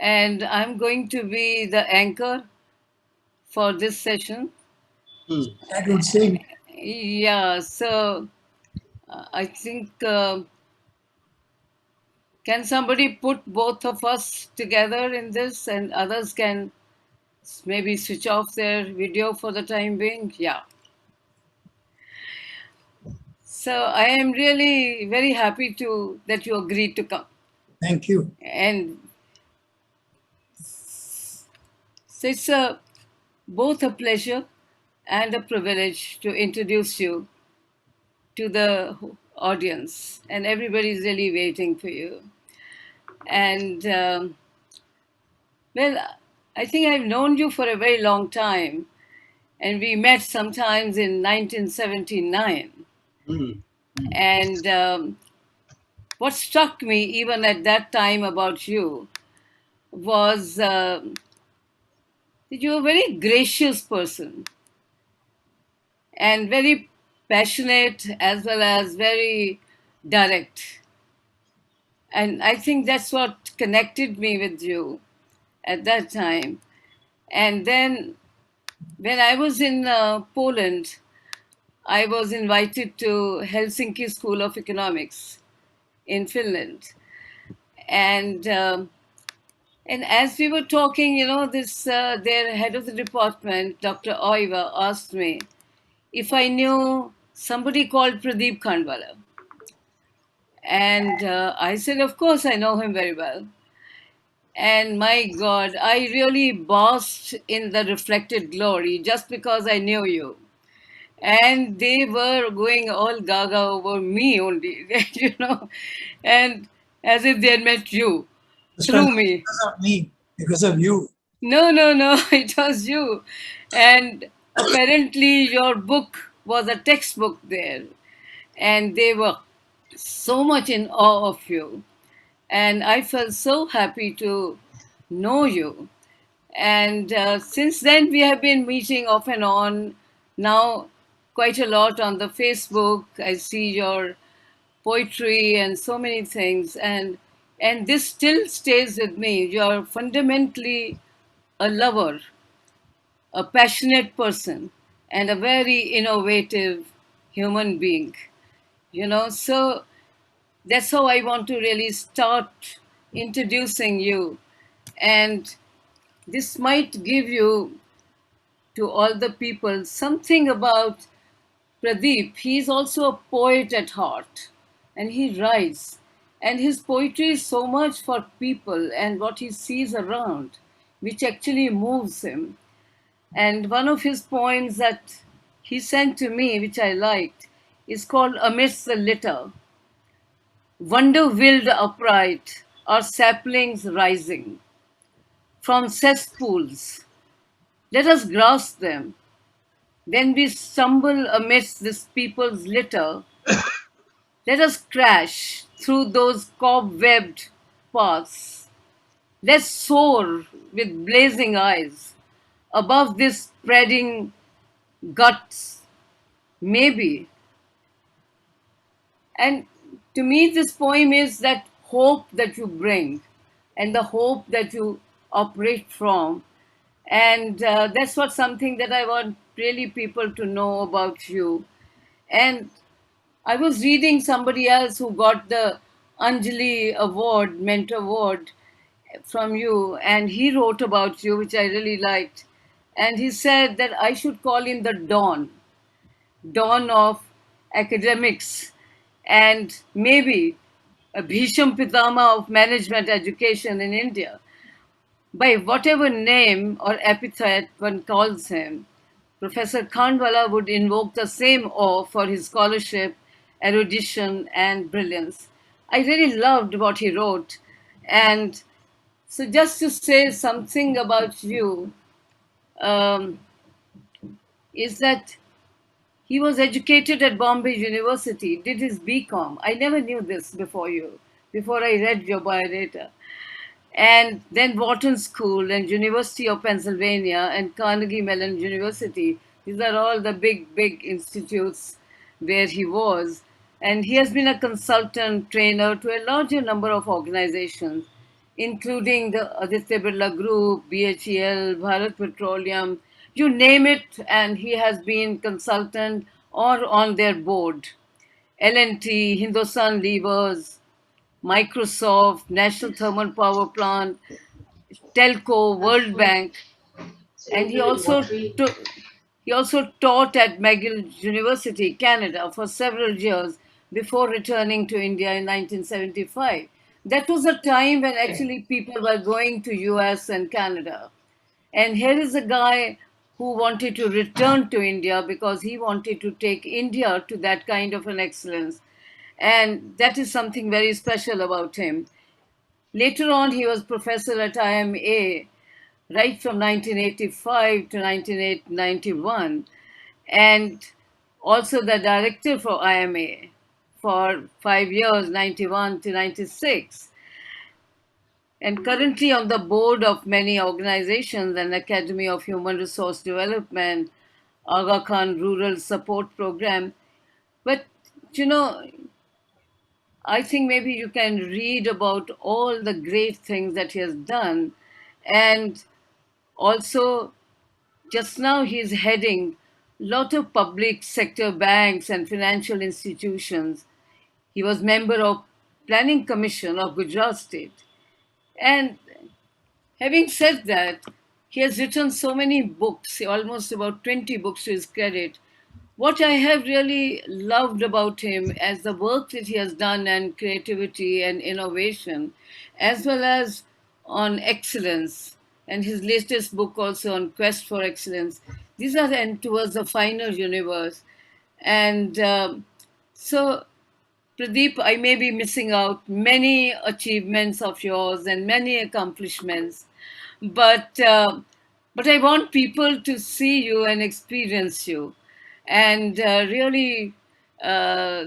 and I'm going to be the anchor for this session. That would seem. Yeah, so I think, can somebody put both of us together in this and others can maybe switch off their video for the time being? Yeah. So I am really very happy to that you agreed to come. Thank you. And so it's both a pleasure and a privilege to introduce you to the audience. And everybody's really waiting for you. And well, I think I've known you for a very long time. And we met sometimes in 1979. And what struck me even at that time about you was that you're a very gracious person and very passionate as well as very direct. And I think that's what connected me with you at that time. And then when I was in Poland, I was invited to Helsinki School of Economics in Finland. And and as we were talking, this their head of the department, Dr. Oiva, asked me if I knew somebody called Pradip Khandwalla. And I said, of course, I know him very well. And my God, I really basked in the reflected glory just because I knew you. And they were going all gaga over me only, and as if they had met you This was through not me. because of me, because of you. No, no, no, it was you. And apparently, your book was a textbook there. And they were so much in awe of you. And I felt so happy to know you. And since then, we have been meeting off and on, now quite a lot on the Facebook. I see your poetry and so many things. And this still stays with me. You're fundamentally a lover, a passionate person, and a very innovative human being. So that's how I want to really start introducing you. And this might give you to all the people something about Pradeep. He's also a poet at heart and he writes. And his poetry is so much for people and what he sees around, which actually moves him. And one of his poems that he sent to me, which I liked, is called Amidst the Litter. Wonder willed upright are saplings rising from cesspools. Let us grasp them. When we stumble amidst this people's litter, let us crash through those cobwebbed paths. Let's soar with blazing eyes above this spreading guts, maybe. And to me, this poem is that hope that you bring and the hope that you operate from. And that's what something that I want really people to know about you. And I was reading somebody else who got the Anjali Award, Mentor Award from you, and he wrote about you, which I really liked. And he said that I should call him the dawn of academics, and maybe a Bhisham Pitama of management education in India. By whatever name or epithet one calls him, Professor Khandwalla would invoke the same awe for his scholarship, erudition, and brilliance. I really loved what he wrote. And so, just to say something about you, um, is that he was educated at Bombay University, did his BCom. I never knew this before I read your biodata. And then Wharton School and University of Pennsylvania and Carnegie Mellon University. These are all the big, big institutes where he was. And he has been a consultant trainer to a larger number of organizations, including the Aditya Birla Group, BHEL, Bharat Petroleum, you name it, and he has been consultant or on their board. L&T, Hindustan Levers, Microsoft, National Thermal Power Plant, Telco, World Bank, and he also taught at McGill University, Canada, for several years before returning to India in 1975. That was a time when actually people were going to US and Canada. And here is a guy who wanted to return to India because he wanted to take India to that kind of an excellence. And that is something very special about him. Later on, he was professor at IMA right from 1985 to 1991, and also the director for IMA for 5 years, 91 to 96, and currently on the board of many organizations and Academy of Human Resource Development, Aga Khan Rural Support Program. But you know, I think maybe you can read about all the great things that he has done. And also, just now he's heading a lot of public sector banks and financial institutions. He was member of Planning Commission of Gujarat State. And having said that, he has written so many books, almost about 20 books to his credit. What I have really loved about him as the work that he has done and creativity and innovation, as well as on excellence, and his latest book also on quest for excellence. These are and towards the finer universe. And so Pradeep, I may be missing out many achievements of yours and many accomplishments, but but I want people to see you and experience you, and really, uh,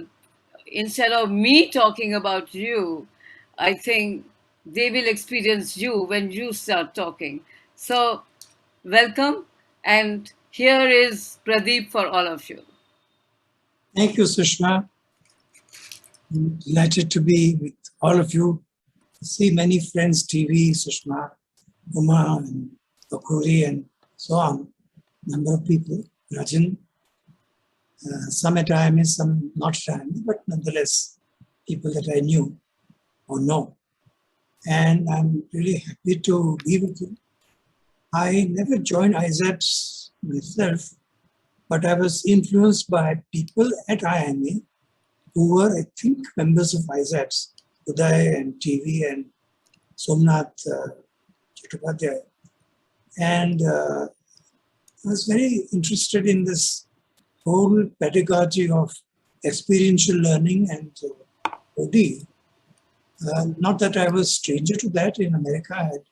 instead of me talking about you, I think they will experience you when you start talking. So, welcome, and here is Pradeep for all of you. Thank you, Sushma. I'm delighted to be with all of you. I see many friends, TV, Sushma, Uma, and Bakuri, and so on. Number of people, Rajan, some at IMA, some not at IMA, but nonetheless, people that I knew or know. And I'm really happy to be with you. I never joined ISATs myself, but I was influenced by people at IMA who were, I think, members of ISATs, Uday and TV and Somnath Chattopadhyay. And I was very interested in this whole pedagogy of experiential learning and OD. Not that I was stranger to that in America. I had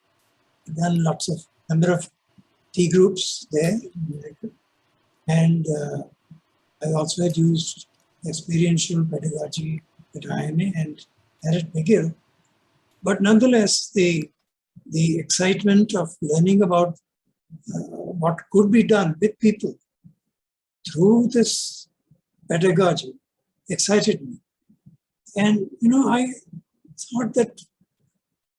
done number of tea groups there in America. And I also had used experiential pedagogy at IMA and at McGill. But nonetheless, the excitement of learning about what could be done with people through this pedagogy excited me. And, I thought that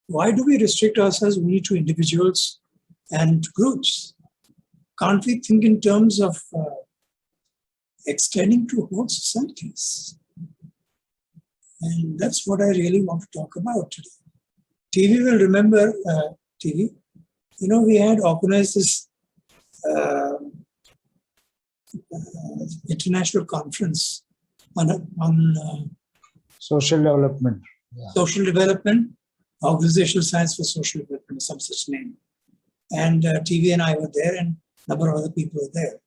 why do we restrict ourselves only to individuals and groups? Can't we think in terms of extending to whole societies? And that's what I really want to talk about today. TV will remember, TV, we had organized this international conference on social development. Social development, organizational science for social development, some such name. And TV and I were there, and a number of other people were there.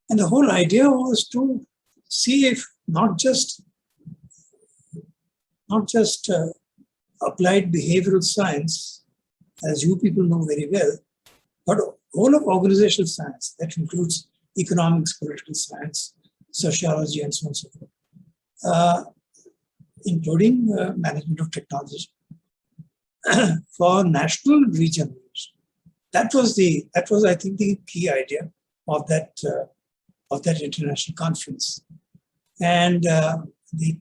And the whole idea was to see if not just applied behavioral science, as you people know very well, but all of organizational science, that includes economics, political science, sociology, and so on and so forth, including management of technology, for national regeneration. That was, I think, the key idea of that international conference. And the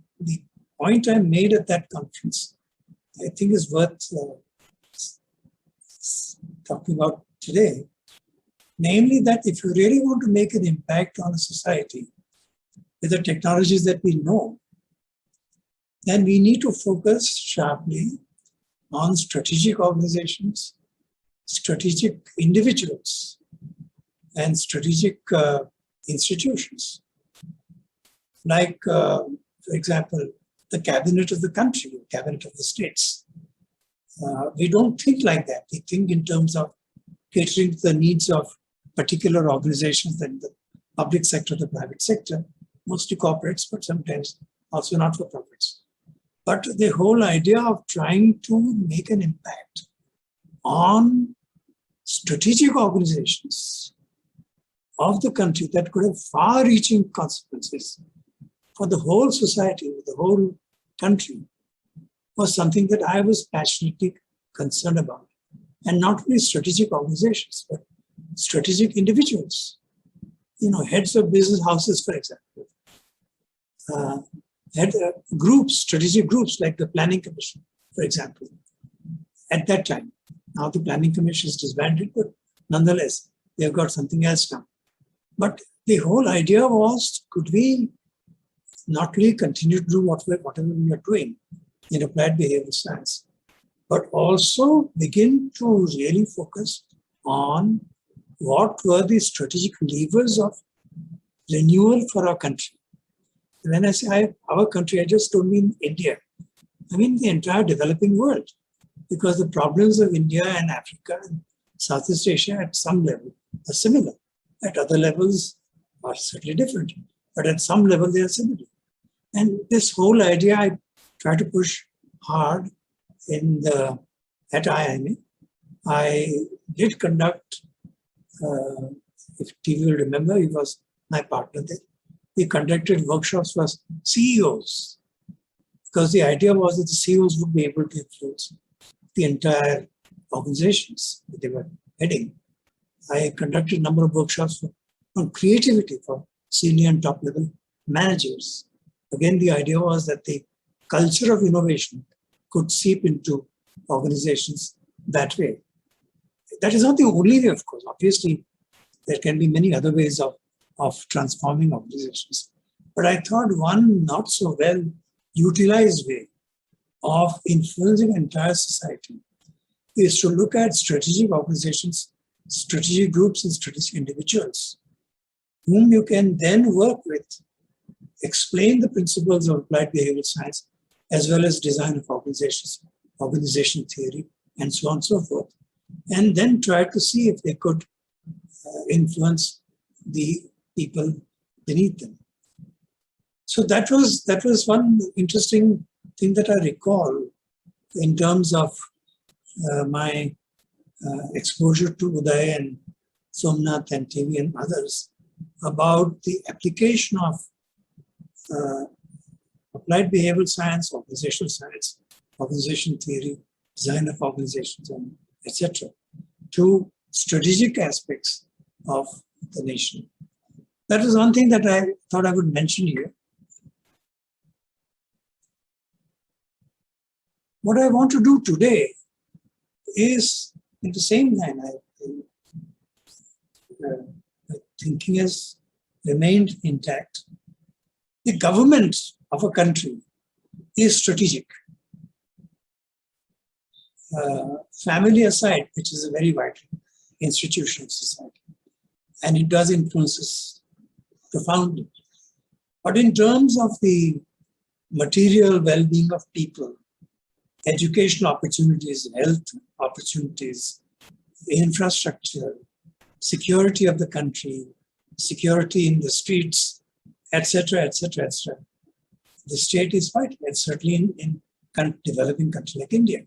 point I made at that conference, I think, is worth talking about today, namely that if you really want to make an impact on a society with the technologies that we know, then we need to focus sharply on strategic organizations, strategic individuals, and strategic institutions. Like, for example, the cabinet of the country, cabinet of the states. We don't think like that. We think in terms of catering to the needs of particular organizations in the public sector, the private sector, mostly corporates, but sometimes also not-for-profits. But the whole idea of trying to make an impact on strategic organizations of the country that could have far-reaching consequences for the whole society, the whole country, was something that I was passionately concerned about. And not only strategic organizations, but strategic individuals, heads of business houses, for example, had groups, strategic groups like the Planning Commission, for example, at that time. Now the Planning Commission is disbanded, but nonetheless, they've got something else now. But the whole idea was, could we not really continue to do whatever we are doing in applied behavioral science, but also begin to really focus on what were the strategic levers of renewal for our country. When I say our country, I just don't mean India. I mean the entire developing world, because the problems of India and Africa and Southeast Asia at some level are similar. At other levels are certainly different, but at some level they are similar. And this whole idea I try to push hard at IIMA. I did conduct, if TV will remember, he was my partner there. We conducted workshops for CEOs, because the idea was that the CEOs would be able to influence the entire organizations that they were heading. I conducted a number of workshops on creativity for senior and top level managers. Again, the idea was that the culture of innovation could seep into organizations that way. That is not the only way, of course. Obviously, there can be many other ways of transforming organizations. But I thought one not so well utilized way of influencing entire society is to look at strategic organizations, strategic groups, and strategic individuals whom you can then work with, explain the principles of applied behavioral science, as well as design of organizations, organization theory, and so on and so forth, and then try to see if they could influence the people beneath them. So that was one interesting thing that I recall in terms of my exposure to Uday and Somnath and TV and others about the application of applied behavioral science, organizational science, organization theory, design of organizations, and etc., to strategic aspects of the nation. That is one thing that I thought I would mention here. What I want to do today is, in the same line, my thinking has remained intact. The government of a country is strategic. Family aside, which is a very vital institution of society, and it does influence us profoundly. But in terms of the material well-being of people, educational opportunities, health opportunities, infrastructure, security of the country, security in the streets, etc., etc., etc., the state is vital, and certainly in developing countries like India,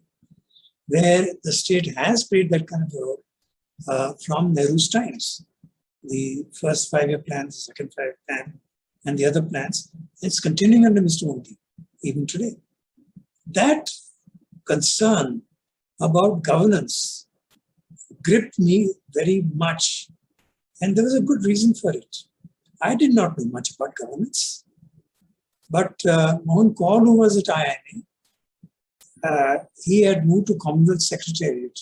where the state has played that kind of role from Nehru's times. The first 5-year plan, the second 5-year plan, and the other plans, it's continuing under Mr. Modi, even today. That concern about governance gripped me very much, and there was a good reason for it. I did not know much about governance, but Mohan Kaur, who was at IIMA, he had moved to Commonwealth Secretariat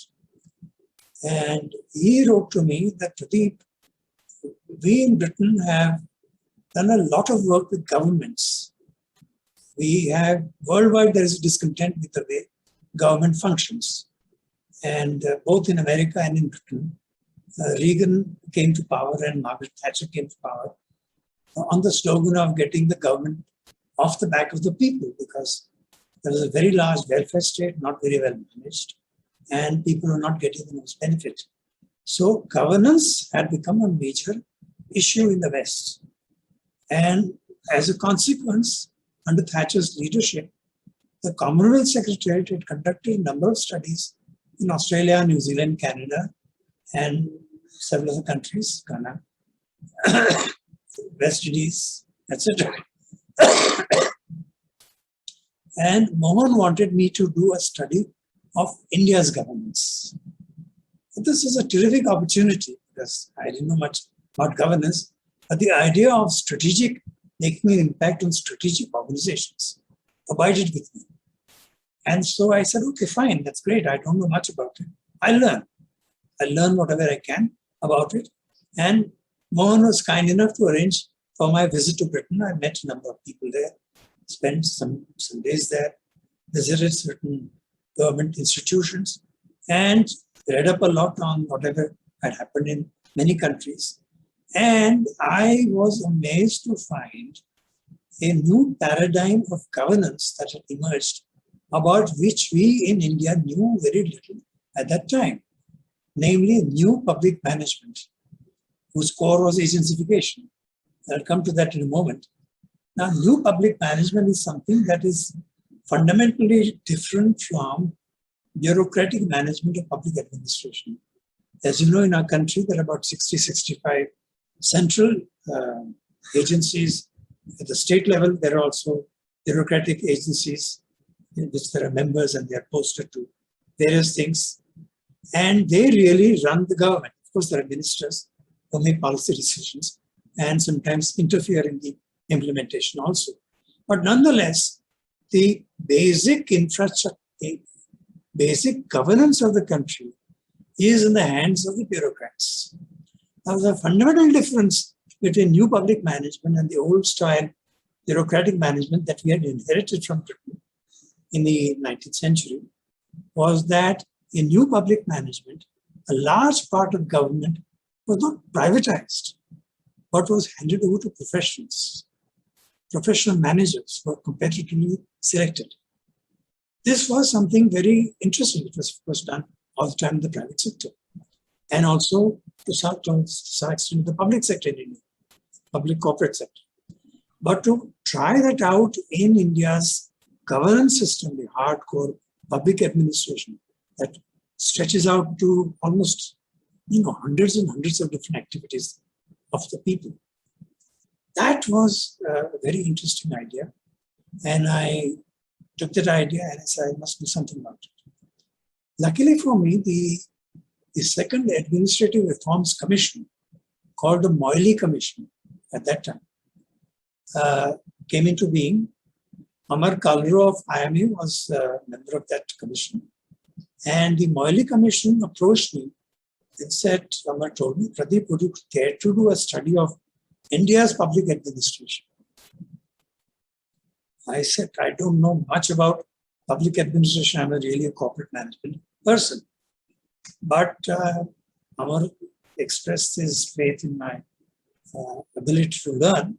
And he wrote to me that, Pradeep, we in Britain have done a lot of work with governments. We have, worldwide, there is discontent with the way government functions. And both in America and in Britain, Reagan came to power and Margaret Thatcher came to power on the slogan of getting the government off the back of the people, because there was a very large welfare state, not very well managed, and people were not getting the most benefit. So governance had become a major issue in the West. And as a consequence, under Thatcher's leadership, the Commonwealth Secretariat had conducted a number of studies in Australia, New Zealand, Canada, and several other countries, Ghana, West Indies, etc. And Mohan wanted me to do a study of India's governance. This is a terrific opportunity because I didn't know much about governance, but the idea of making an impact on strategic organizations abided with me. And so I said, okay, fine, that's great. I don't know much about it. I'll learn whatever I can about it. And Mohan was kind enough to arrange for my visit to Britain. I met a number of people there, spent some days there, visited certain government institutions, and read up a lot on whatever had happened in many countries. And I was amazed to find a new paradigm of governance that had emerged, about which we in India knew very little at that time, namely new public management, whose core was agencification. I'll come to that in a moment. Now, new public management is something that is fundamentally different from bureaucratic management of public administration. As you know, in our country, there are about 65 central agencies. At the state level, there are also bureaucratic agencies in which there are members and they are posted to various things. And they really run the government. Of course, there are ministers who make policy decisions and sometimes interfere in the implementation also. But nonetheless, the basic infrastructure, the basic governance of the country is in the hands of the bureaucrats. Now, the fundamental difference between new public management and the old style bureaucratic management that we had inherited from Britain in the 19th century was that in new public management, a large part of government was not privatized, but was handed over to professionals. Professional managers were competitively selected. This was something very interesting. It was, of course, done all the time in the private sector, and also to some extent in the public sector in India, public corporate sector. But to try that out in India's governance system, the hardcore public administration that stretches out to almost hundreds and hundreds of different activities of the people. That was a very interesting idea. And I took that idea and I said, I must do something about it. Luckily for me, the second Administrative Reforms Commission, called the Moily Commission at that time, came into being. Amar Kalro of IMA was a member of that commission. And the Moily Commission approached me and said, Amar told me, Pradip, would you care to do a study of India's public administration? I said, I don't know much about public administration. I'm really a corporate management person. But Amar expressed his faith in my ability to learn,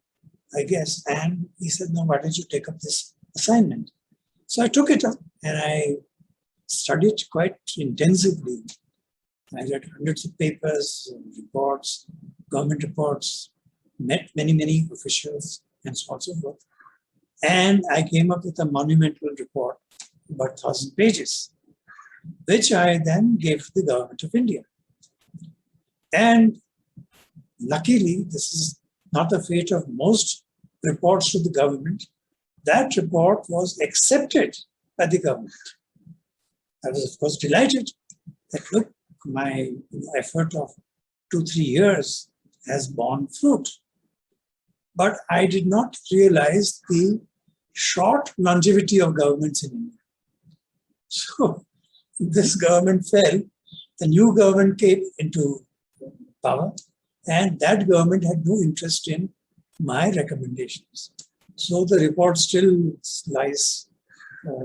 I guess. And he said, no, why don't you take up this assignment? So I took it up and I studied quite intensively. I read hundreds of papers, reports, government reports, met many officials, and so on and so forth. And I came up with a monumental report, about 1,000 pages, which I then gave to the government of India. And luckily, this is not the fate of most reports to the government. That report was accepted by the government. I was, of course, delighted that, look, my effort of 2-3 years has borne fruit. But I did not realize the short longevity of governments in India. So this government fell a new government came into power, and that government had no interest in my recommendations. So the report still lies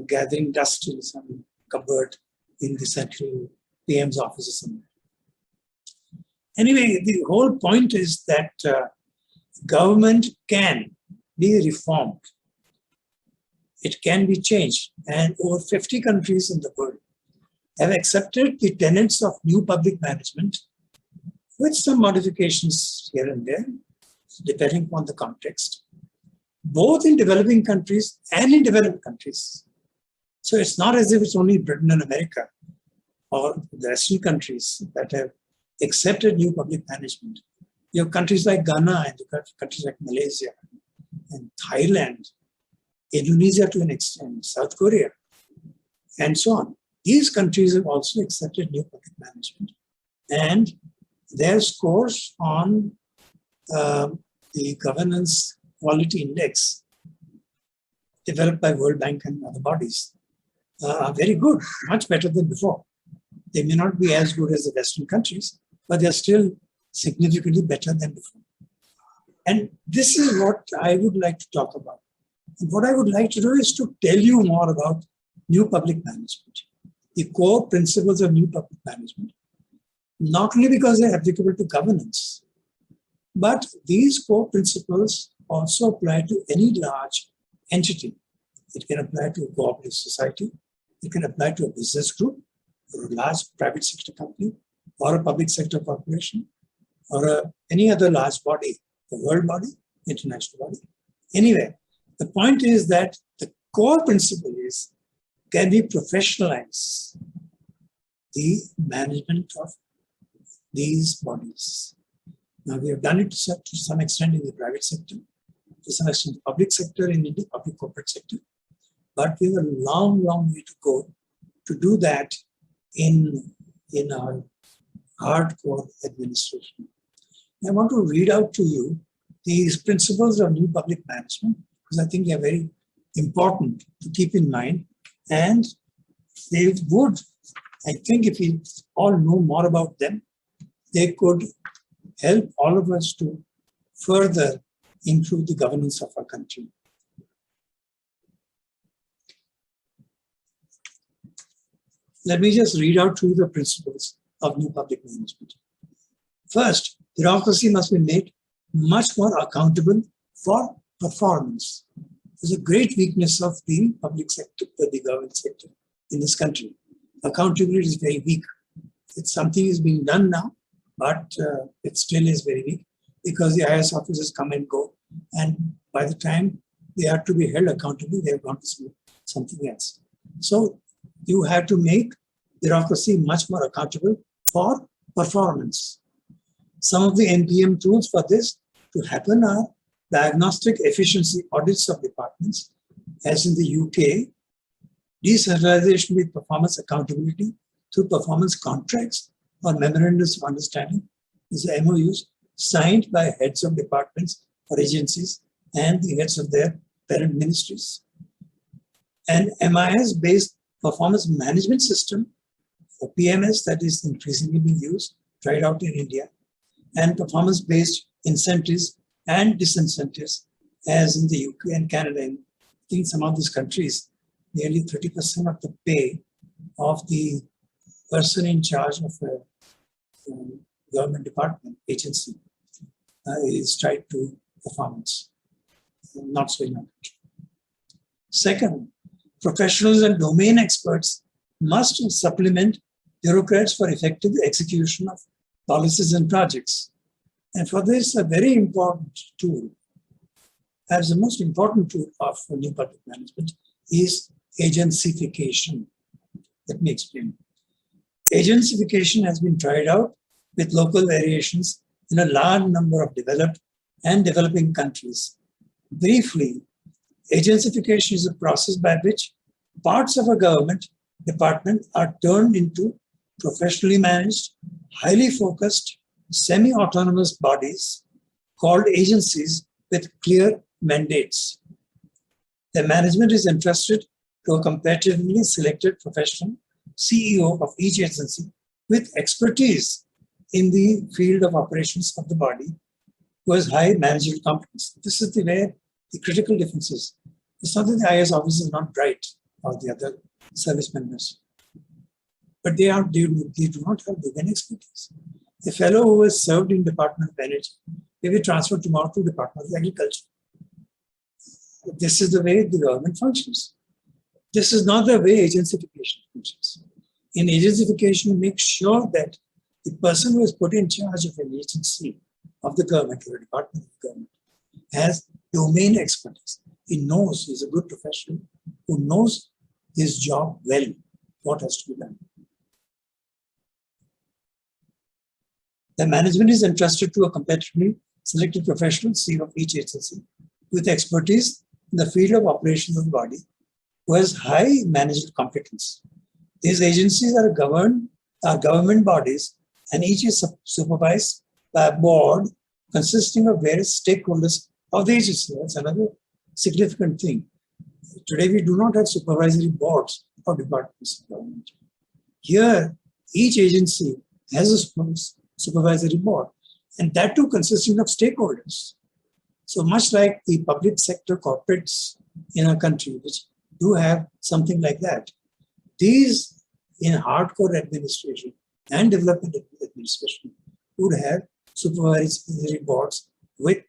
gathering dust in some cupboard in the central PM's office or somewhere. Anyway, the whole point is that government can be reformed. It can be changed. And over 50 countries in the world have accepted the tenets of new public management with some modifications here and there, depending upon the context, both in developing countries and in developed countries. So it's not as if it's only Britain and America or the Western countries that have accepted new public management. You have countries like Ghana and countries like Malaysia and Thailand, Indonesia to an extent, South Korea, and so on. These countries have also accepted new public management, and their scores on the governance quality index developed by World Bank and other bodies are very good, much better than before. They may not be as good as the Western countries, but they're still significantly better than before. And this is what I would like to talk about. And what I would like to do is to tell you more about new public management, the core principles of new public management, not only because they're applicable to governance, but these core principles also apply to any large entity. It can apply to a cooperative society, it can apply to a business group, or a large private sector company, or a public sector corporation, or any other large body, a world body, international body. Anyway, the point is that the core principle is, can we professionalize the management of these bodies? Now, we have done it to some extent in the private sector, to some extent in the public sector, in the public corporate sector. But we have a long, long way to go to do that in our hardcore administration. I want to read out to you these principles of new public management, because I think they are very important to keep in mind. And they would, I think if we all know more about them, they could help all of us to further improve the governance of our country. Let me just read out to you the principles of new public management. First, bureaucracy must be made much more accountable for performance. There's a great weakness of the public sector, the government sector in this country. Accountability is very weak. It's something is being done now, but it still is very weak because the IS officers come and go, and by the time they are to be held accountable, they have gone to something else. So you have to make bureaucracy much more accountable for performance. Some of the NPM tools for this to happen are diagnostic efficiency audits of departments, as in the UK, decentralization with performance accountability through performance contracts or memorandums of understanding, these are MOUs signed by heads of departments or agencies and the heads of their parent ministries. An MIS-based performance management system, or PMS, that is increasingly being used, tried out in India, and performance-based incentives and disincentives, as in the UK and Canada. And I think some of these countries, nearly 30% of the pay of the person in charge of a government department, agency, is tied to performance. Not so in our country. Second, professionals and domain experts must supplement bureaucrats for effective execution of policies and projects. And for this, a very important tool, as the most important tool of new public management, is agencification. Let me explain. Agencification has been tried out with local variations in a large number of developed and developing countries. Briefly, agencification is a process by which parts of a government department are turned into professionally managed, highly focused, semi-autonomous bodies called agencies with clear mandates. The management is entrusted to a competitively selected professional CEO of each agency with expertise in the field of operations of the body who has high managerial competence. This is where the critical difference is. It's not that the IAS officers are not bright or the other service members, but they do not have domain expertise. A fellow who has served in Department of Energy may be transferred tomorrow to Department of Agriculture. This is the way the government functions. This is not the way agencification functions. In agencification, make sure that the person who is put in charge of an agency of the government or a department of the government has domain expertise. He knows, he's a good professional who knows his job well, what has to be done. The management is entrusted to a competitively selected professional, CEO of each agency, with expertise in the field of operations of the body, who has high managerial competence. These agencies are government bodies, and each is supervised by a board consisting of various stakeholders of the agency. That's another significant thing. Today, we do not have supervisory boards of departments of government. Here, each agency has a supervisory board, and that too consisting of stakeholders. So much like the public sector corporates in our country, which do have something like that, these in hardcore administration and development administration would have supervisory boards with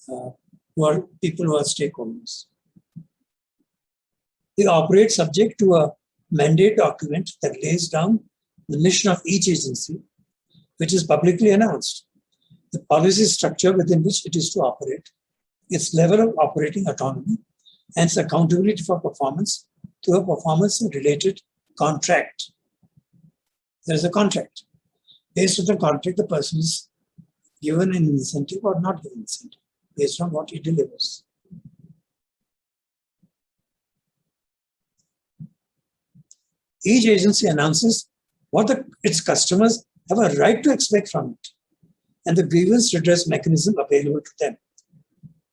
people who are stakeholders. They operate subject to a mandate document that lays down the mission of each agency, which is publicly announced, the policy structure within which it is to operate, its level of operating autonomy, and its accountability for performance through a performance-related contract. There is a contract. Based on the contract, the person is given an incentive or not given incentive, based on what he delivers. Each agency announces what its customers have a right to expect from it and the grievance redress mechanism available to them.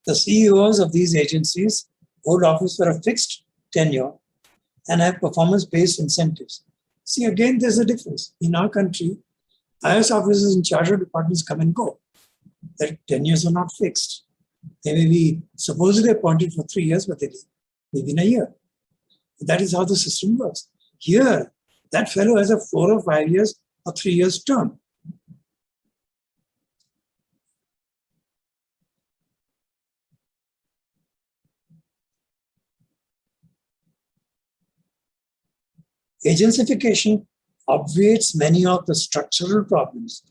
The CEOs of these agencies hold office for a fixed tenure and have performance-based incentives. See, again, there's a difference. In our country, IAS officers in charge of departments come and go. Their tenures are not fixed. They may be supposedly appointed for 3 years, but they leave maybe in a year. That is how the system works. Here, that fellow has a 4 or 5 years or 3 years term. Agencification obviates many of the structural problems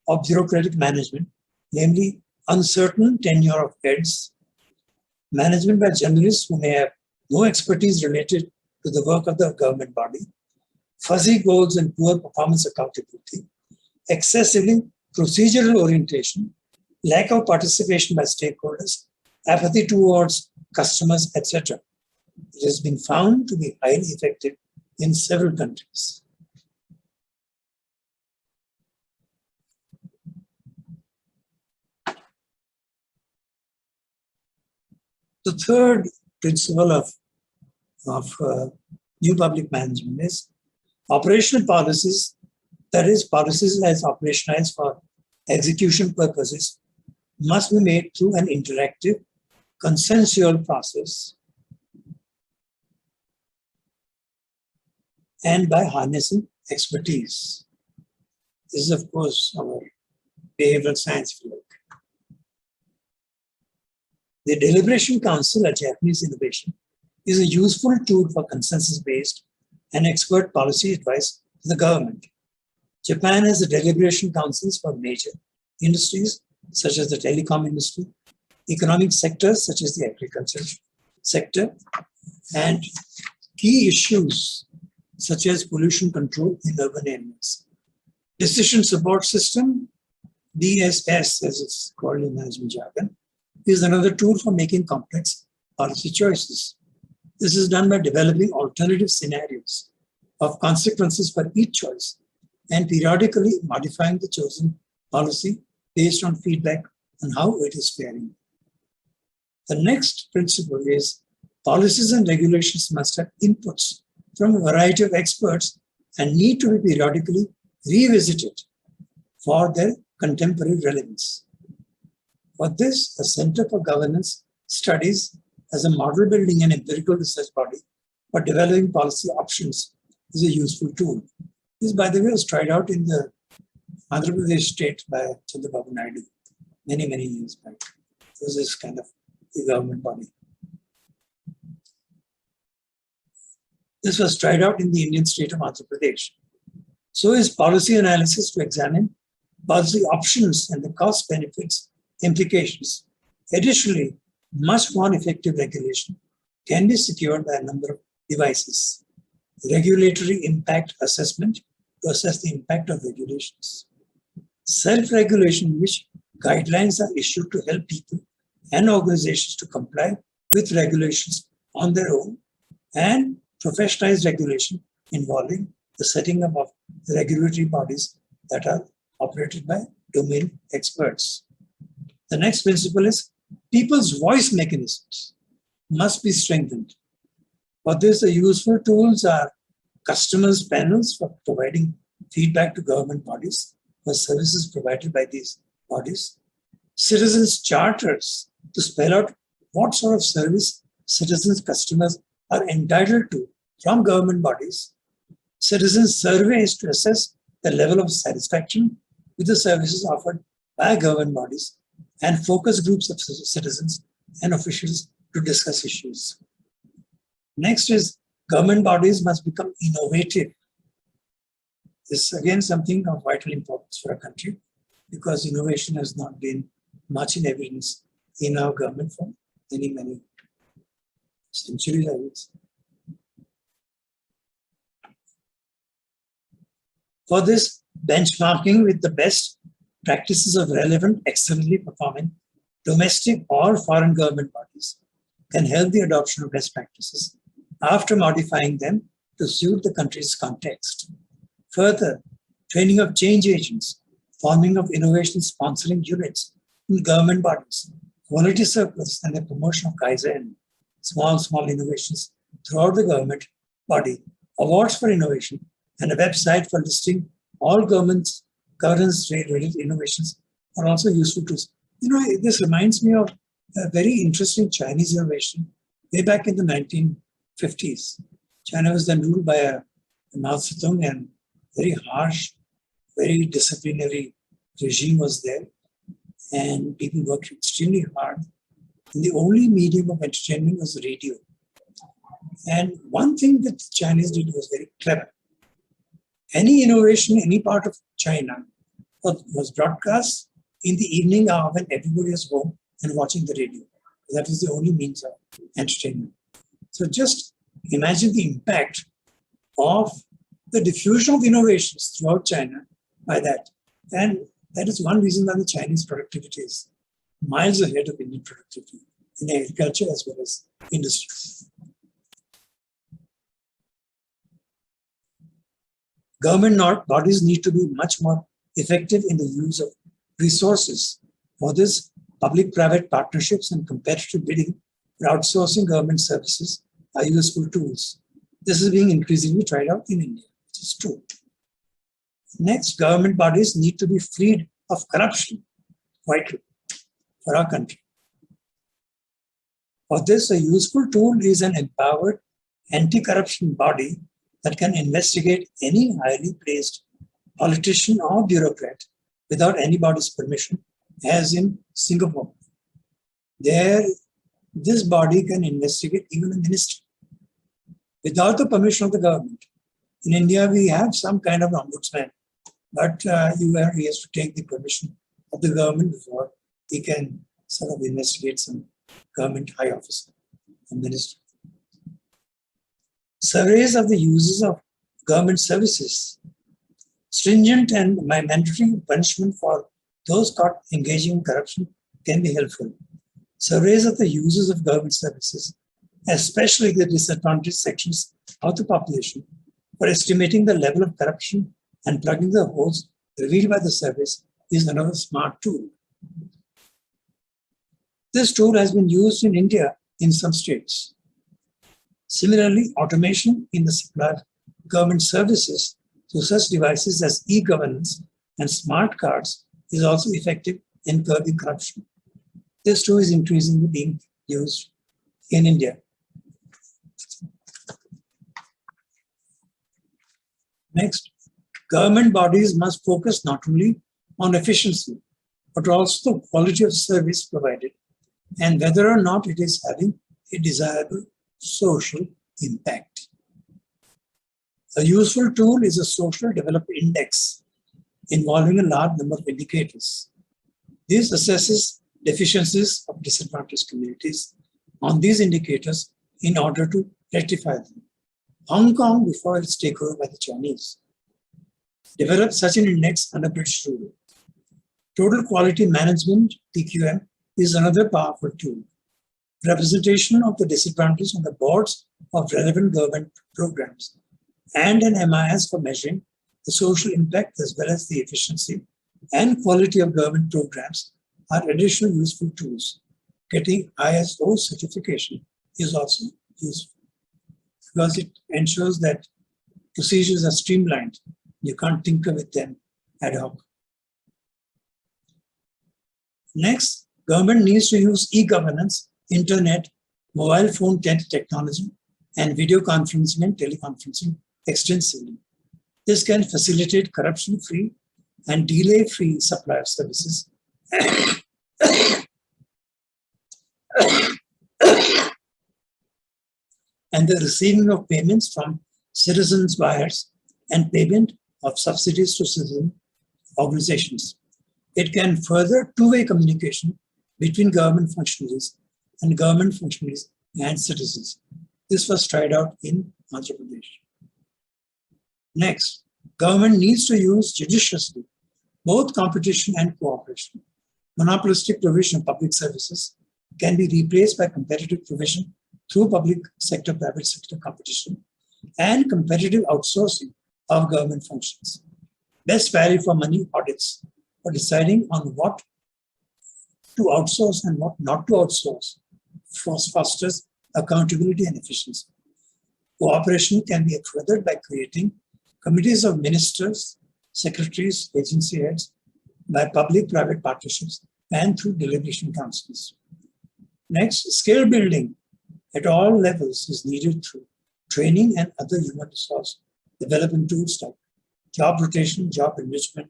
of bureaucratic management, namely uncertain tenure of heads, management by journalists who may have no expertise related to the work of the government body, fuzzy goals and poor performance accountability, excessively procedural orientation, lack of participation by stakeholders, apathy towards customers, etc. It has been found to be highly effective in several countries. The third principle of new public management is operational policies, that is, policies as operationalized for execution purposes, must be made through an interactive, consensual process and by harnessing expertise. This is, of course, our behavioral science field. The Deliberation Council, a Japanese innovation, is a useful tool for consensus-based and expert policy advice to the government. Japan has the deliberation councils for major industries such as the telecom industry, economic sectors such as the agriculture sector, and key issues such as pollution control in urban areas. Decision support system, DSS as it's called in management jargon, is another tool for making complex policy choices. This is done by developing alternative scenarios of consequences for each choice and periodically modifying the chosen policy based on feedback on how it is faring. The next principle is policies and regulations must have inputs from a variety of experts and need to be periodically revisited for their contemporary relevance. For this, the Center for Governance Studies as a model building and empirical research body for developing policy options is a useful tool. This, by the way, was tried out in the Andhra Pradesh state by Chandrababu Naidu many, many years back. It was this kind of a government body. This was tried out in the Indian state of Andhra Pradesh. So is policy analysis to examine policy options and the cost benefits implications. Additionally, much more effective regulation can be secured by a number of devices. Regulatory impact assessment to assess the impact of regulations. Self-regulation, in which guidelines are issued to help people and organizations to comply with regulations on their own, and professionalized regulation involving the setting up of the regulatory bodies that are operated by domain experts. The next principle is people's voice mechanisms must be strengthened. For this, the useful tools are customers panels for providing feedback to government bodies for services provided by these bodies, citizens charters to spell out what sort of service citizens, customers are entitled to from government bodies, citizen surveys to assess the level of satisfaction with the services offered by government bodies, and focus groups of citizens and officials to discuss issues. Next is government bodies must become innovative. This is again something of vital importance for a country because innovation has not been much in evidence in our government for many, many centuries, I would say. For this, benchmarking with the best practices of relevant, excellently performing domestic or foreign government bodies can help the adoption of best practices after modifying them to suit the country's context. Further, training of change agents, forming of innovation sponsoring units in government bodies, quality circles, and the promotion of Kaizen, small innovations throughout the government body, awards for innovation, and a website for listing all governance related innovations are also useful tools. You know, this reminds me of a very interesting Chinese innovation way back in the 1950s. China was then ruled by a Mao Zedong, and very harsh, very disciplinary regime was there. And people worked extremely hard. And the only medium of entertainment was radio. And one thing that the Chinese did was very clever. Any innovation, any part of China was broadcast in the evening hour when everybody was home and watching the radio. That was the only means of entertainment. So just imagine the impact of the diffusion of innovations throughout China by that. And that is one reason why the Chinese productivity is miles ahead of Indian productivity in agriculture as well as industry. Government bodies need to be much more effective in the use of resources. For this, public-private partnerships and competitive bidding for outsourcing government services are useful tools. This is being increasingly tried out in India, which is true. Next, government bodies need to be freed of corruption, vital for our country. For this, a useful tool is an empowered anti-corruption body that can investigate any highly placed politician or bureaucrat without anybody's permission, as in Singapore. There, this body can investigate even a minister without the permission of the government. In India, we have some kind of ombudsman, but he has to take the permission of the government before he can sort of investigate some government high officer, a minister. Surveys of the uses of government services, stringent and mandatory punishment for those caught engaging in corruption can be helpful. Surveys of the uses of government services, especially the disadvantaged sections of the population, for estimating the level of corruption and plugging the holes revealed by the surveys is another smart tool. This tool has been used in India in some states. Similarly, automation in the supply of government services So such devices as e-governance and smart cards is also effective in curbing corruption. This too is increasingly being used in India. Next, government bodies must focus not only on efficiency, but also the quality of service provided and whether or not it is having a desirable social impact. A useful tool is a social development index involving a large number of indicators. This assesses deficiencies of disadvantaged communities on these indicators in order to rectify them. Hong Kong, before its takeover by the Chinese, developed such an index under British rule. Total Quality Management, TQM, is another powerful tool. Representation of the disadvantaged on the boards of relevant government programs and an MIS for measuring the social impact as well as the efficiency and quality of government programs are additional useful tools. Getting ISO certification is also useful because it ensures that procedures are streamlined. You can't tinker with them ad hoc. Next, government needs to use e-governance, internet, mobile phone technology, and video conferencing and teleconferencing extensively. This can facilitate corruption-free and delay-free supply of services and the receiving of payments from citizens' buyers and payment of subsidies to citizen organizations. It can further two-way communication between government functionaries and citizens. This was tried out in Andhra Pradesh. Next, government needs to use judiciously both competition and cooperation. Monopolistic provision of public services can be replaced by competitive provision through public sector, private sector competition, and competitive outsourcing of government functions. Best value for money audits for deciding on what to outsource and what not to outsource fosters accountability and efficiency. Cooperation can be furthered by creating committees of ministers, secretaries, agency heads, by public-private partnerships, and through deliberation councils. Next, skill building at all levels is needed through training and other human resource development tools like job rotation, job enrichment,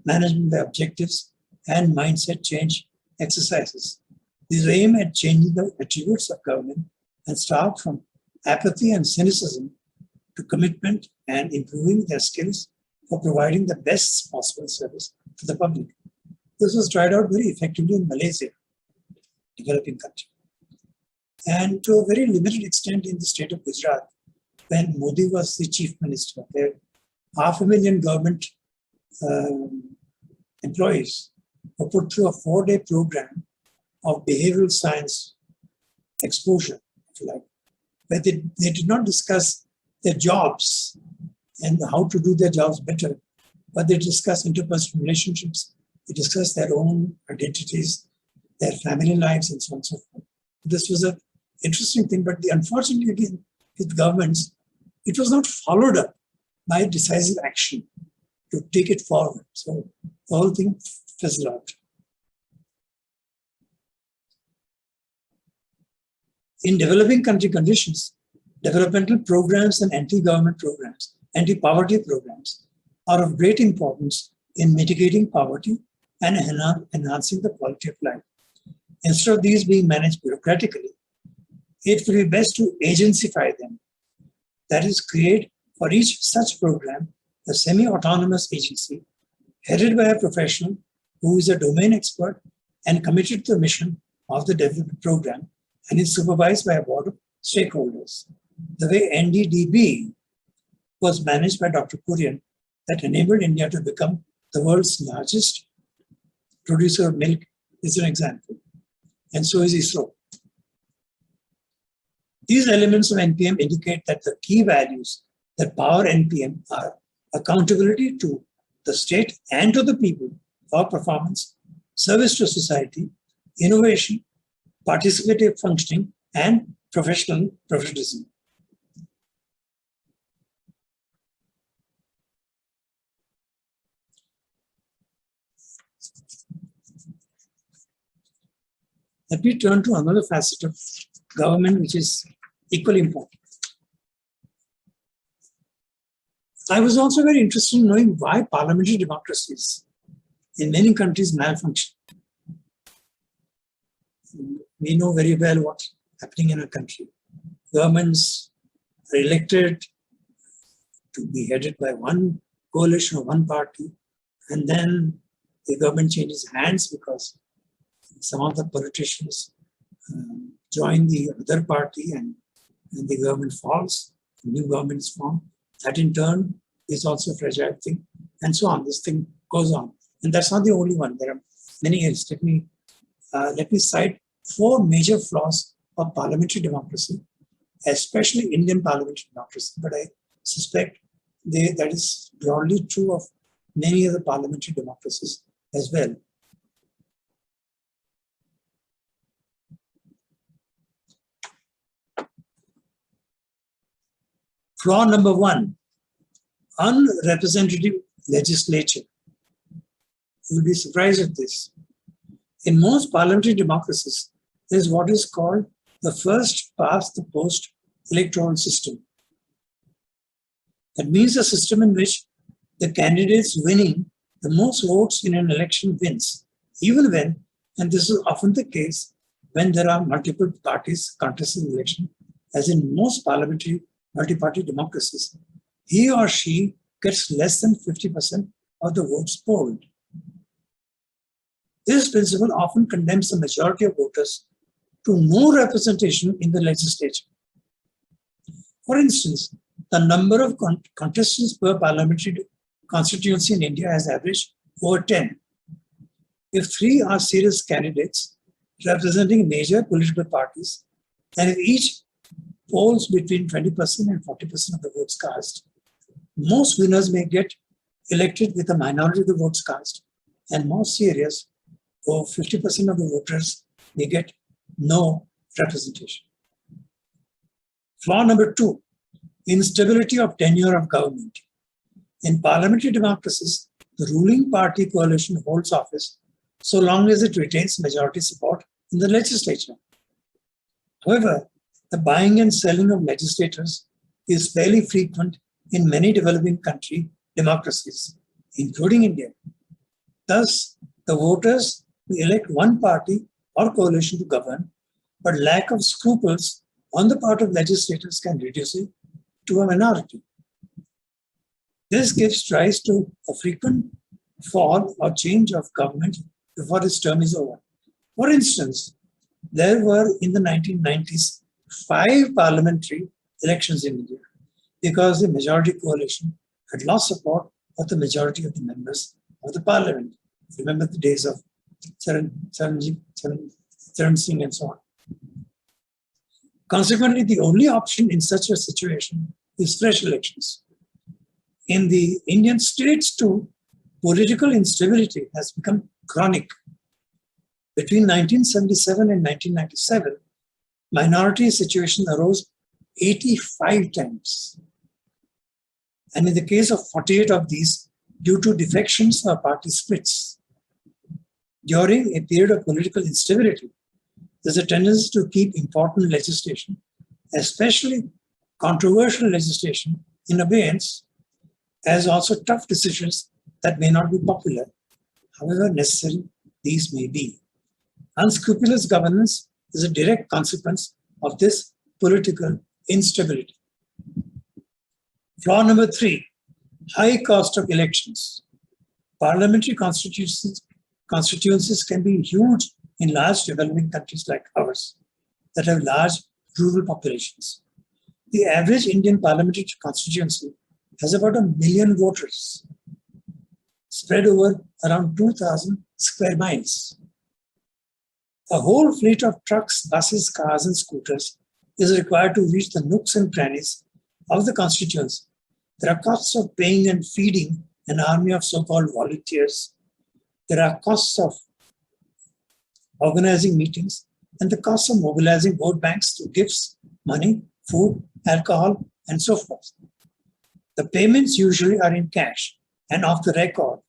management by objectives, and mindset change exercises. These aim at changing the attributes of government and start from apathy and cynicism to commitment and improving their skills for providing the best possible service to the public. This was tried out very effectively in Malaysia, developing country. And to a very limited extent in the state of Gujarat, when Modi was the chief minister, there 500,000 government employees were put through a 4-day program of behavioral science exposure, if you like, where they did not discuss their jobs and how to do their jobs better, but they discussed interpersonal relationships, they discussed their own identities, their family lives, and so on and so forth. This was an interesting thing, but unfortunately, again, with governments, it was not followed up by decisive action to take it forward. So the whole thing fizzled out. In developing country conditions, developmental programs and anti-government programs, anti-poverty programs are of great importance in mitigating poverty and enhancing the quality of life. Instead of these being managed bureaucratically, it will be best to agencify them. That is, create for each such program a semi-autonomous agency headed by a professional who is a domain expert and committed to the mission of the development program and is supervised by a board of stakeholders. The way NDDB was managed by Dr. Kurian that enabled India to become the world's largest producer of milk is an example. And so is ISRO. These elements of NPM indicate that the key values that power NPM are accountability to the state and to the people for performance, service to society, innovation, participative functioning, and professionalism. Let me turn to another facet of government, which is equally important. I was also very interested in knowing why parliamentary democracies in many countries malfunction. We know very well what's happening in a country. Governments are elected to be headed by one coalition or one party, and then the government changes hands because some of the politicians join the other party and the government falls, the new government is formed. That in turn is also a fragile thing, and so on. This thing goes on. And that's not the only one. There are many else. Let me cite 4 major flaws of parliamentary democracy, especially Indian parliamentary democracy, but I suspect that is broadly true of many other parliamentary democracies as well. Flaw number 1, unrepresentative legislature. You'll be surprised at this. In most parliamentary democracies, there is what is called the first past the post electoral system. That means a system in which the candidates winning the most votes in an election wins, even when, and this is often the case, when there are multiple parties contesting the election, as in most parliamentary multi-party democracies, he or she gets less than 50% of the votes polled. This principle often condemns the majority of voters to no representation in the legislature. For instance, the number of contestants per parliamentary constituency in India has averaged over 10. If 3 are serious candidates representing major political parties, and if each polls between 20% and 40% of the votes cast, most winners may get elected with a minority of the votes cast, and more serious, over 50% of the voters may get no representation. Flaw number 2, instability of tenure of government. In parliamentary democracies, the ruling party coalition holds office so long as it retains majority support in the legislature. However, the buying and selling of legislators is fairly frequent in many developing country democracies, including India. Thus, the voters will elect one party or coalition to govern, but lack of scruples on the part of legislators can reduce it to a minority. This gives rise to a frequent fall or change of government before its term is over. For instance, there were in the 1990s 5 parliamentary elections in India because the majority coalition had lost support of the majority of the members of the parliament. Remember the days of Charan Singh and so on. Consequently, the only option in such a situation is fresh elections. In the Indian states too, political instability has become chronic. Between 1977 and 1997, minority situation arose 85 times. And in the case of 48 of these, due to defections or party splits. During a period of political instability, there's a tendency to keep important legislation, especially controversial legislation, in abeyance, as also tough decisions that may not be popular, however necessary these may be. Unscrupulous governance is a direct consequence of this political instability. Flaw number 3, high cost of elections. Parliamentary constituencies can be huge in large developing countries like ours that have large rural populations. The average Indian parliamentary constituency has about 1 million voters spread over around 2,000 square miles. A whole fleet of trucks, buses, cars, and scooters is required to reach the nooks and crannies of the constituency. There are costs of paying and feeding an army of so-called volunteers. There are costs of organizing meetings and the costs of mobilizing vote banks through gifts, money, food, alcohol, and so forth. The payments usually are in cash and off the record.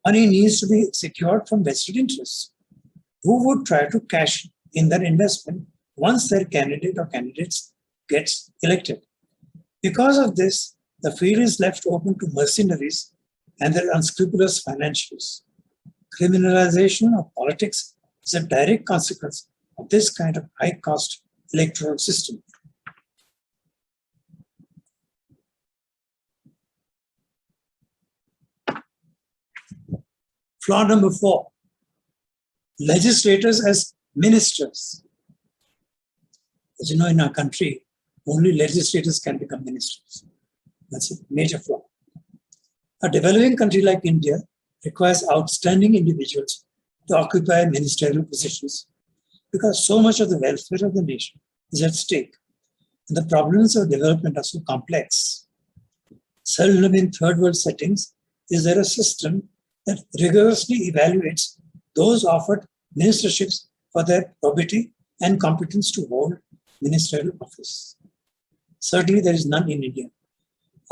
Money needs to be secured from vested interests, who would try to cash in their investment once their candidate or candidates gets elected. Because of this, the field is left open to mercenaries and their unscrupulous financiers. Criminalization of politics is a direct consequence of this kind of high-cost electoral system. Flaw number 4, legislators as ministers. As you know, in our country, only legislators can become ministers. That's a major flaw. A developing country like India requires outstanding individuals to occupy ministerial positions because so much of the welfare of the nation is at stake. And the problems of development are so complex. Seldom in third world settings is there a system that rigorously evaluates those offered ministerships for their probity and competence to hold ministerial office. Certainly there is none in India.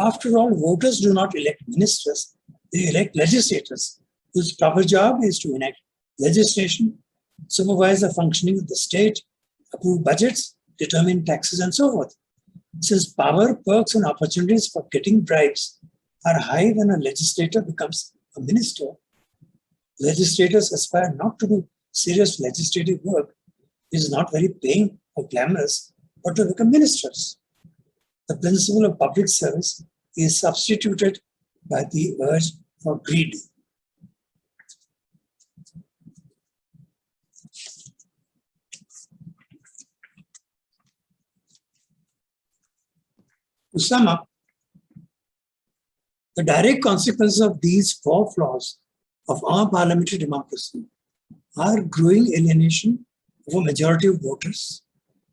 After all, voters do not elect ministers, they elect legislators, whose proper job is to enact legislation, supervise the functioning of the state, approve budgets, determine taxes, and so forth. Since power, perks, and opportunities for getting bribes are high when a legislator becomes a minister, legislators aspire not to do serious legislative work, is not very paying or glamorous, but to become ministers. The principle of public service is substituted by the urge for greed. To sum up, the direct consequences of these 4 flaws of our parliamentary democracy are growing alienation of a majority of voters,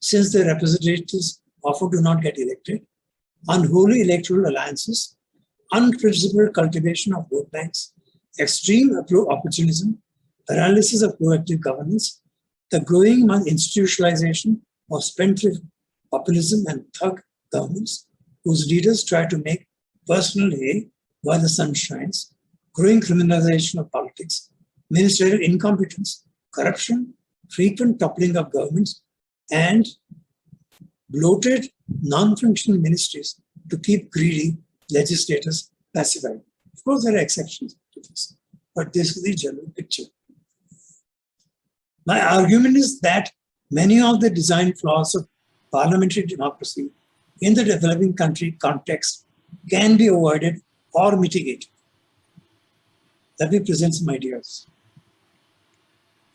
since their representatives often do not get elected, unholy electoral alliances, unprincipled cultivation of vote banks, extreme opportunism, paralysis of proactive governance, the growing institutionalization of spendthrift populism and thug governments, whose leaders try to make personal hay while the sun shines, growing criminalization of politics, ministerial incompetence, corruption, frequent toppling of governments, and bloated, non-functional ministries to keep greedy legislators pacified. Of course, there are exceptions to this, but this is the general picture. My argument is that many of the design flaws of parliamentary democracy in the developing country context can be avoided or mitigated. Let me present some ideas.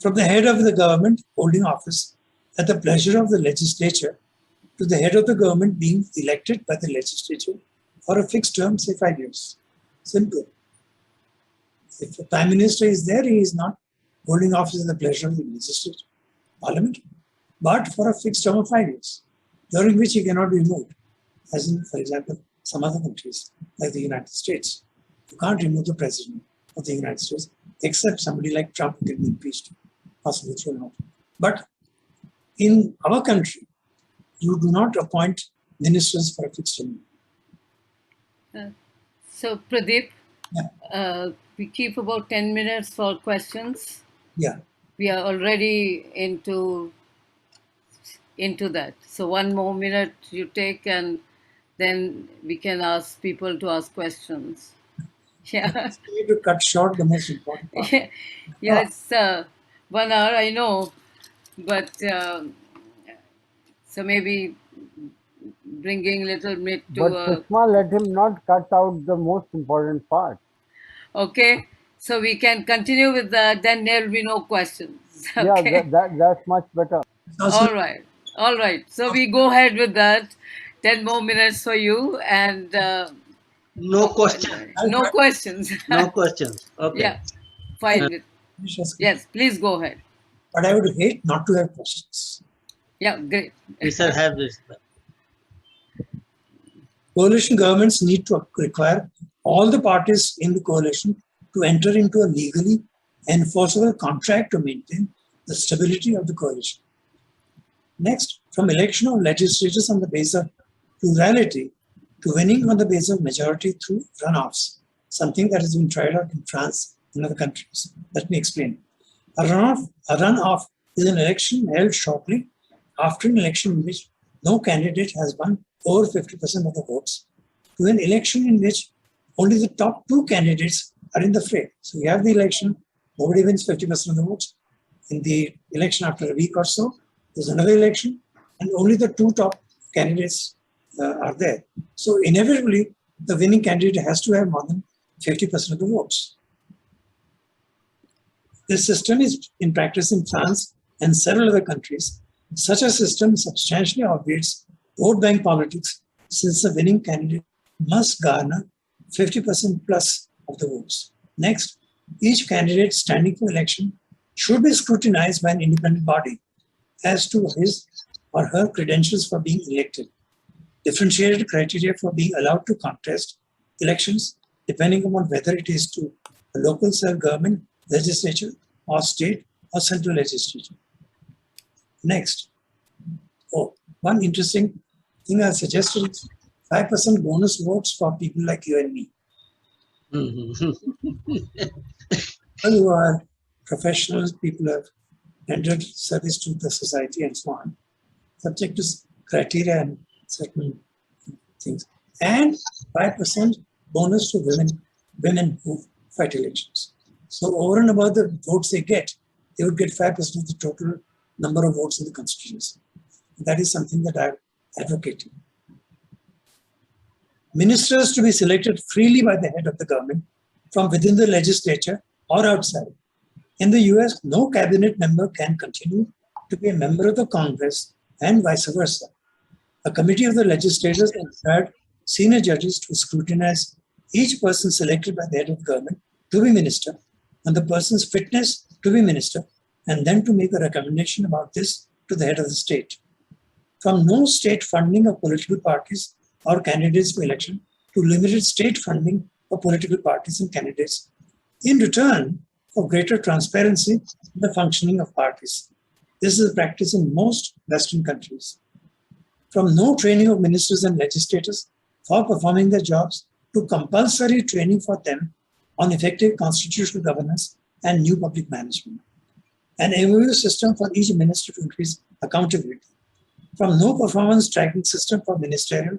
From the head of the government holding office at the pleasure of the legislature to the head of the government being elected by the legislature for a fixed term, say 5 years. Simple. If the prime minister is there, he is not holding office at the pleasure of the legislature, parliament, but for a fixed term of 5 years, during which he cannot be removed. As in, for example, some other countries like the United States. You can't remove the president of the United States except somebody like Trump who can be impeached, possibly thrown out. But in our country, you do not appoint ministers for a fixed term. So, Pradip, Yeah. we keep about 10 minutes for questions. Yeah. We are already into that. So 1 more minute you take, and then we can ask people to ask questions. Yeah. You need to cut short the most important part. Yeah, it's 1 hour, I know, but so maybe bringing little bit to But Sushma, let him not cut out the most important part. okay, so we can continue with that, then there will be no questions. Yeah, Okay. that's much better. Also, All right, so we go ahead with that. 10 more minutes for you, and No question. no questions. No questions. Okay. Yeah, fine. Yes, please go ahead. but I would hate not to have questions. Yeah, great. We shall have this. Coalition governments need to require all the parties in the coalition to enter into a legally enforceable contract to maintain the stability of the coalition. Next, from election of legislators on the basis of plurality to winning on the basis of majority through runoffs, something that has been tried out in France and other countries. Let me explain. A runoff is an election held shortly after an election in which no candidate has won over 50% of the votes, to an election in which only the top two candidates are in the fray. So we have the election, nobody wins 50% of the votes. In the election after a week or so, there's another election, and only the two top candidates are there. So inevitably, the winning candidate has to have more than 50% of the votes. This system is in practice in France and several other countries. Such a system substantially obviates vote bank politics, since the winning candidate must garner 50% plus of the votes. Next, each candidate standing for election should be scrutinized by an independent body as to his or her credentials for being elected. Differentiated criteria for being allowed to contest elections depending upon whether it is to a local self-government, legislature, or state or central legislature. Next, one interesting thing I suggested is 5% bonus votes for people like you and me. People who are professionals, people who have rendered service to the society and so on, subject to criteria and certain things. And 5% bonus to women who fight elections. So over and above the votes they get, they would get 5% of the total number of votes in the constituency. That is something that I've advocated. Ministers to be selected freely by the head of the government from within the legislature or outside. In the US, no cabinet member can continue to be a member of the Congress and vice versa. A committee of the legislators hired senior judges to scrutinize each person selected by the head of the government to be minister and the person's fitness to be minister, and then to make a recommendation about this to the head of the state. From no state funding of political parties or candidates for election to limited state funding for political parties and candidates in return for greater transparency in the functioning of parties. This is a practice in most Western countries. From no training of ministers and legislators for performing their jobs to compulsory training for them on effective constitutional governance and new public management. An MOU system for each minister to increase accountability. From no performance tracking system for ministerial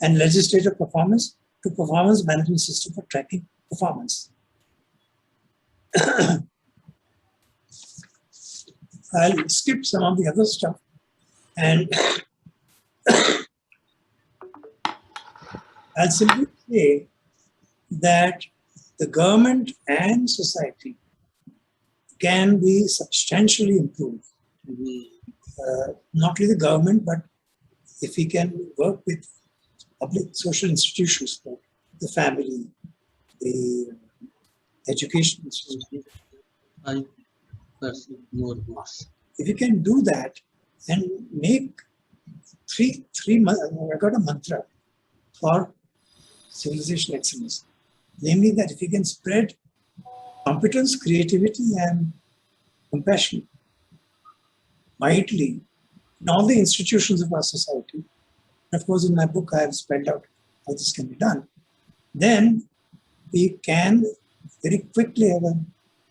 and legislative performance to performance management system for tracking performance. I'll skip some of the other stuff and I'll simply say that the government and society can be substantially improved. Not only the government, but if we can work with public social institutions like the family, the education institutions. If you can do that and make three I got a mantra for civilization excellence. Namely that if you can spread competence, creativity, and compassion widely in all the institutions of our society, and of course in my book I have spelled out how this can be done, then we can very quickly have a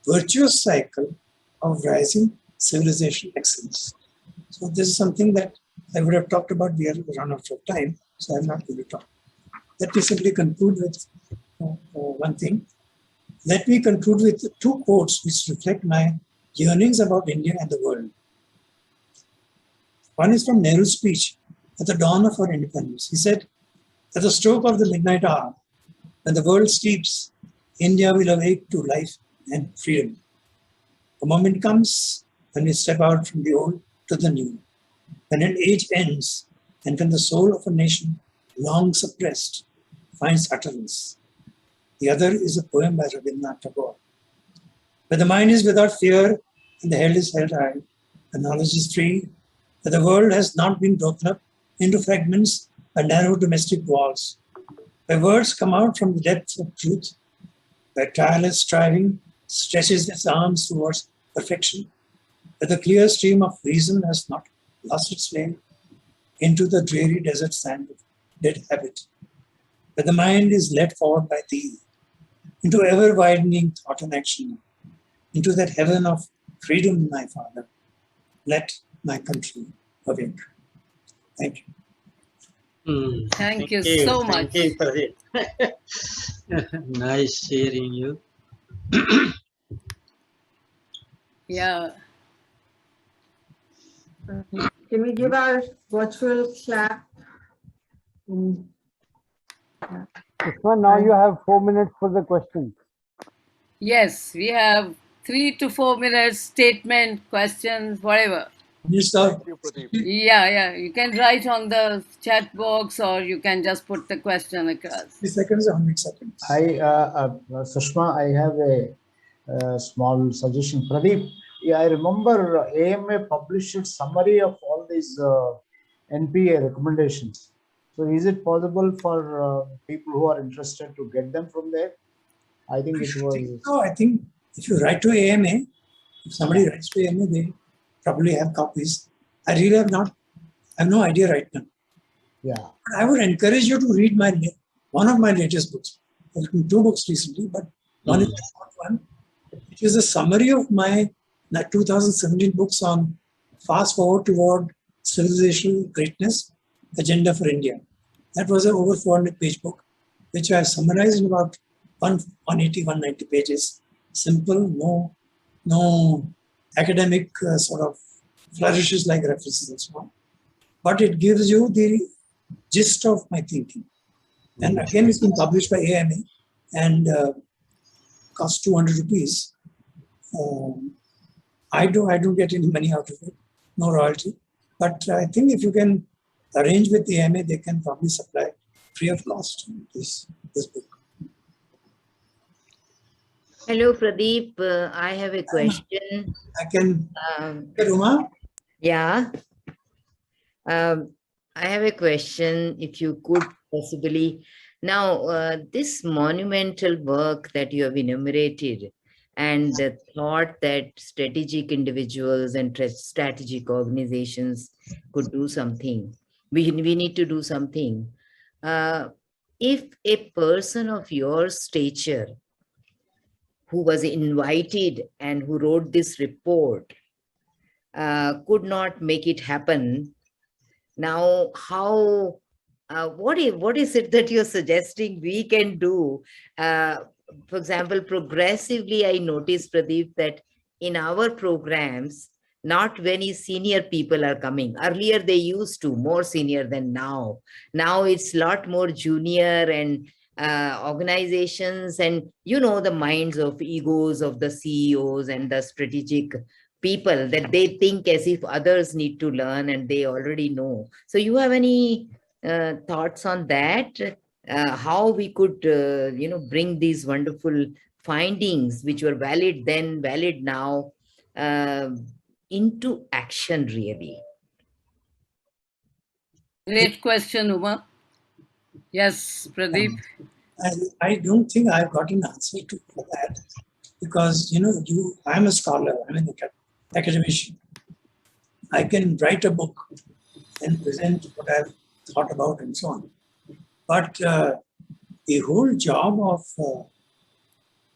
virtuous cycle of rising civilization excellence. So this is something that I would have talked about. We have run out of time, so I'm not going to talk. Let me simply conclude with one thing. Let me conclude with two quotes which reflect my yearnings about India and the world. One is from Nehru's speech at the dawn of our independence. He said, at the stroke of the midnight hour, when the world sleeps, India will awake to life and freedom. The moment comes when we step out from the old to the new, when an age ends and when the soul of a nation, long suppressed, finds utterance. The other is a poem by Rabindranath Tagore. Where the mind is without fear and the head is held high, the knowledge is free, where the world has not been broken up into fragments by narrow domestic walls, where words come out from the depths of truth, where tireless striving stretches its arms towards perfection, where the clear stream of reason has not lost its way into the dreary desert sand of dead habit, where the mind is led forward by thee into ever-widening thought and action, into that heaven of freedom, my Father, let my country awake. Thank you. Thank you so much. Thank you, Pradip. Nice hearing you. Yeah. Can we give our virtual clap? Sushma, now you have 4 minutes for the questions. Yes, we have 3 to 4 minutes, statement, questions, whatever. Minister, Yeah. You can write on the chat box or you can just put the question across. 3 seconds or 100 seconds. Sushma, I have a small suggestion. Pradip, yeah, I remember AMA published a summary of all these NPA recommendations. So is it possible for people who are interested to get them from there? I think it was. So I think if you write to AMA, if somebody writes to AMA, they probably have copies. I really have no idea right now. Yeah. But I would encourage you to read one of my latest books. I've written 2 books recently, but one is the short one, which is a summary of my 2017 books on Fast Forward Toward Civilizational Greatness, Agenda for India. That was an over 400-page book, which I have summarized in about 180, 190 pages. Simple, no academic sort of flourishes like references and so on. But it gives you the gist of my thinking. And again, it's been published by AMA and costs 200 rupees. I don't get any money out of it, no royalty. But I think if you can arrange with the AMA, they can probably supply free of cost this book. Hello, Pradip. I have a question. I can, Uma? Yeah. I have a question, if you could possibly. Now, this monumental work that you have enumerated and the thought that strategic individuals and strategic organizations could do something, we need to do something. If a person of your stature who was invited and who wrote this report could not make it happen, now how, what is it that you're suggesting we can do? For example, progressively, I noticed, Pradip, that in our programs, not many senior people are coming. Earlier, they used to, more senior than now. Now it's a lot more junior and organizations, and the minds of egos of the CEOs and the strategic people, that they think as if others need to learn and they already know. So you have any thoughts on that? How we could, bring these wonderful findings, which were valid then, valid now, into action, really? Great question, Uma. Yes, Pradip. I don't think I've got an answer to that because, I'm a scholar, I'm an academician. I can write a book and present what I've thought about and so on. But the whole job of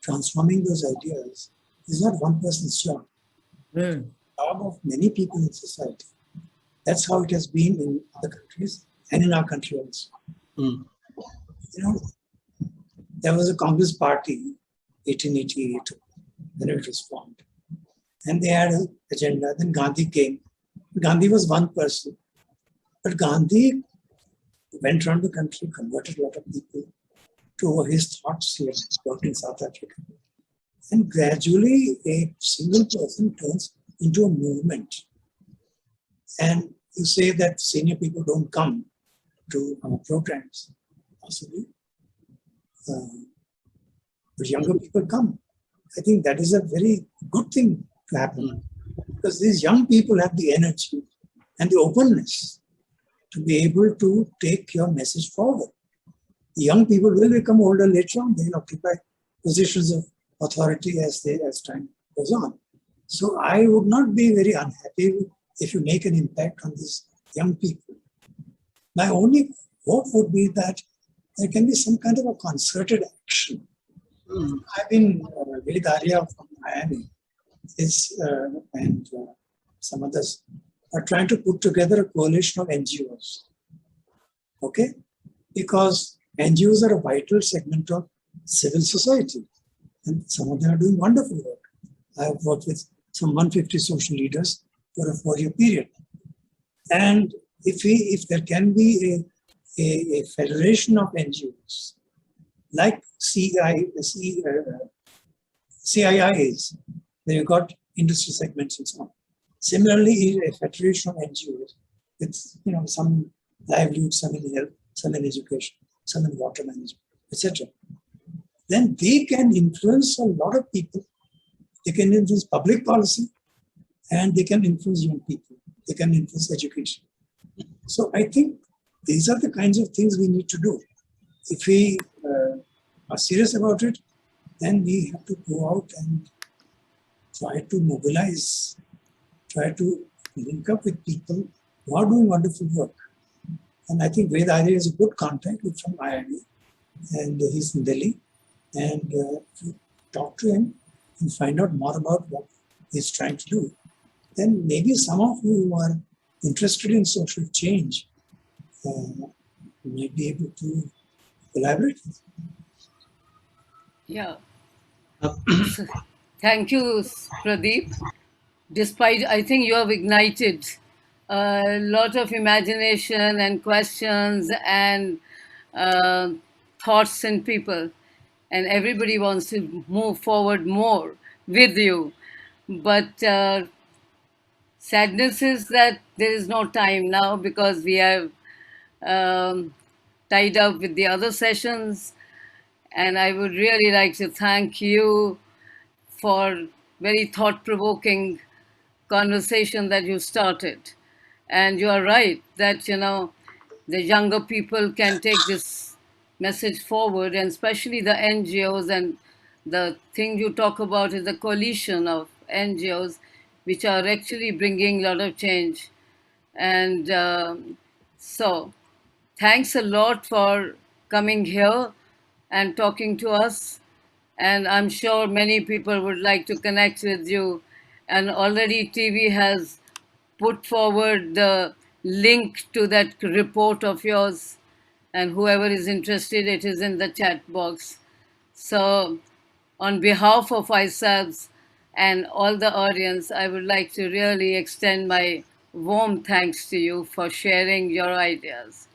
transforming those ideas is not one person's job. It's the job of many people in society. That's how it has been in other countries and in our country also. There was a Congress party, 1888, when it was formed. And they had an agenda. Then Gandhi came. Gandhi was one person. But Gandhi went around the country, converted a lot of people to his thoughts. He had worked in South Africa. And gradually, a single person turns into a movement. And you say that senior people don't come to our programs, possibly. But younger people come. I think that is a very good thing to happen because these young people have the energy and the openness to be able to take your message forward. The young people will become older later on. They'll occupy positions of authority as time goes on. So I would not be very unhappy if you make an impact on these young people. My only hope would be that there can be some kind of a concerted action. I've been Daria from Miami, and some others, are trying to put together a coalition of NGOs. Okay? Because NGOs are a vital segment of civil society, and some of them are doing wonderful work. I have worked with some 150 social leaders for a 4-year period. And if there can be a federation of NGOs, like CIIs, where you've got industry segments and so on. Similarly, a federation of NGOs with some livelihood, some in health, some in education, some in water management, etc. Then they can influence a lot of people. They can influence public policy, and they can influence young people. They can influence education. So I think these are the kinds of things we need to do. If we are serious about it, then we have to go out and try to mobilize, try to link up with people who are doing wonderful work. And I think Ved Arya is a good contact from IIB, and he's in Delhi. And if you talk to him and find out more about what he's trying to do, then maybe some of you who are interested in social change might be able to collaborate with him. Yeah. Thank you, Pradeep. Despite, I think you have ignited a lot of imagination and questions and thoughts in people, and everybody wants to move forward more with you. But sadness is that there is no time now because we have tied up with the other sessions. And I would really like to thank you for very thought-provoking conversation that you started. And you are right that, the younger people can take this message forward, and especially the NGOs. And the thing you talk about is the coalition of NGOs, which are actually bringing a lot of change. And so thanks a lot for coming here and talking to us. And I'm sure many people would like to connect with you. And already TV has put forward the link to that report of yours. And whoever is interested, it is in the chat box. So, on behalf of ourselves and all the audience, I would like to really extend my warm thanks to you for sharing your ideas.